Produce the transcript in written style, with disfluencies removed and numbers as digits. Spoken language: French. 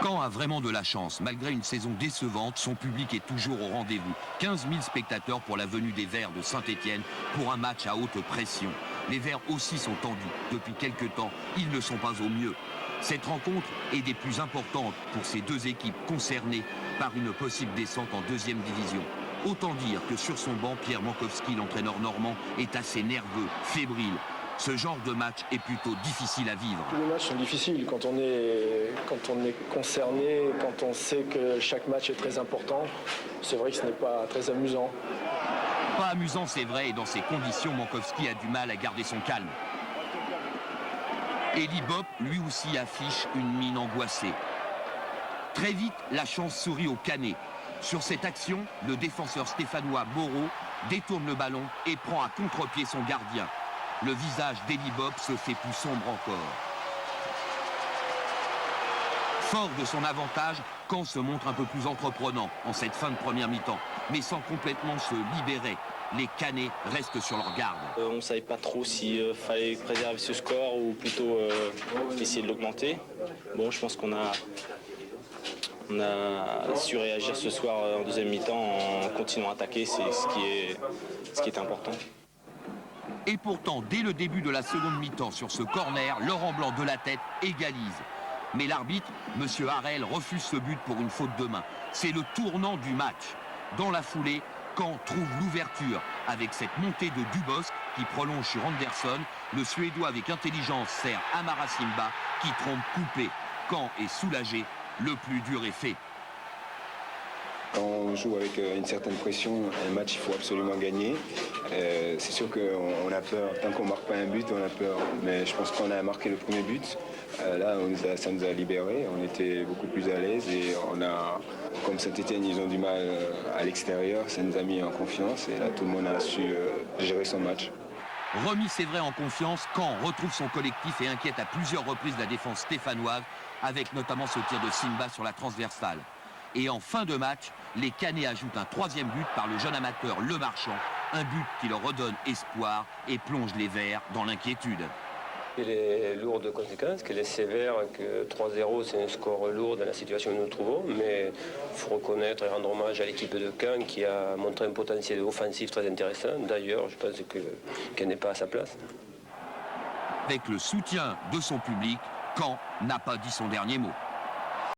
Caen a vraiment de la chance. Malgré une saison décevante, son public est toujours au rendez-vous. 15 000 spectateurs pour la venue des Verts de Saint-Étienne pour un match à haute pression. Les Verts aussi sont tendus. Depuis quelques temps, ils ne sont pas au mieux. Cette rencontre est des plus importantes pour ces deux équipes concernées par une possible descente en deuxième division. Autant dire que sur son banc, Pierre Mankowski, l'entraîneur normand, est assez nerveux, fébrile. Ce genre de match est plutôt difficile à vivre. Tous les matchs sont difficiles quand on est concerné, quand on sait que chaque match est très important. C'est vrai que ce n'est pas très amusant. Pas amusant, c'est vrai, et dans ces conditions, Mankowski a du mal à garder son calme. Elie Bopp, lui aussi, affiche une mine angoissée. Très vite, la chance sourit au Canet. Sur cette action, le défenseur stéphanois Moreau détourne le ballon et prend à contre-pied son gardien. Le visage d'Elie Bopp se fait plus sombre encore. Fort de son avantage, Caen se montre un peu plus entreprenant en cette fin de première mi-temps, mais sans complètement se libérer. Les Canets restent sur leur garde. On ne savait pas trop s'il fallait préserver ce score ou plutôt essayer de l'augmenter. Bon, je pense qu'on a su réagir ce soir en deuxième mi-temps en continuant à attaquer, c'est ce qui est important. Et pourtant, dès le début de la seconde mi-temps, sur ce corner, Laurent Blanc de la tête égalise. Mais l'arbitre, M. Harel, refuse ce but pour une faute de main. C'est le tournant du match. Dans la foulée, Caen trouve l'ouverture avec cette montée de Dubosc qui prolonge sur Anderson. Le Suédois avec intelligence sert Amara Simba qui trompe coupé. Caen est soulagé, le plus dur est fait. Quand on joue avec une certaine pression, un match, il faut absolument gagner. C'est sûr qu'on a peur, tant qu'on ne marque pas un but, on a peur. Mais je pense qu'on a marqué le premier but. Là, ça nous a libérés, on était beaucoup plus à l'aise et comme Saint-Étienne, ils ont du mal à l'extérieur, ça nous a mis en confiance et là, tout le monde a su gérer son match. Remis, c'est vrai, en confiance, Caen retrouve son collectif et inquiète à plusieurs reprises la défense stéphanoise, avec notamment ce tir de Simba sur la transversale. Et en fin de match, les Canets ajoutent un troisième but par le jeune amateur Le Marchand, un but qui leur redonne espoir et plonge les Verts dans l'inquiétude. Il est lourd de conséquences, qu'il est sévère, que 3-0 c'est un score lourd dans la situation où nous nous trouvons, mais il faut reconnaître et rendre hommage à l'équipe de Caen qui a montré un potentiel offensif très intéressant. D'ailleurs, je pense qu'elle n'est pas à sa place. Avec le soutien de son public, Caen n'a pas dit son dernier mot.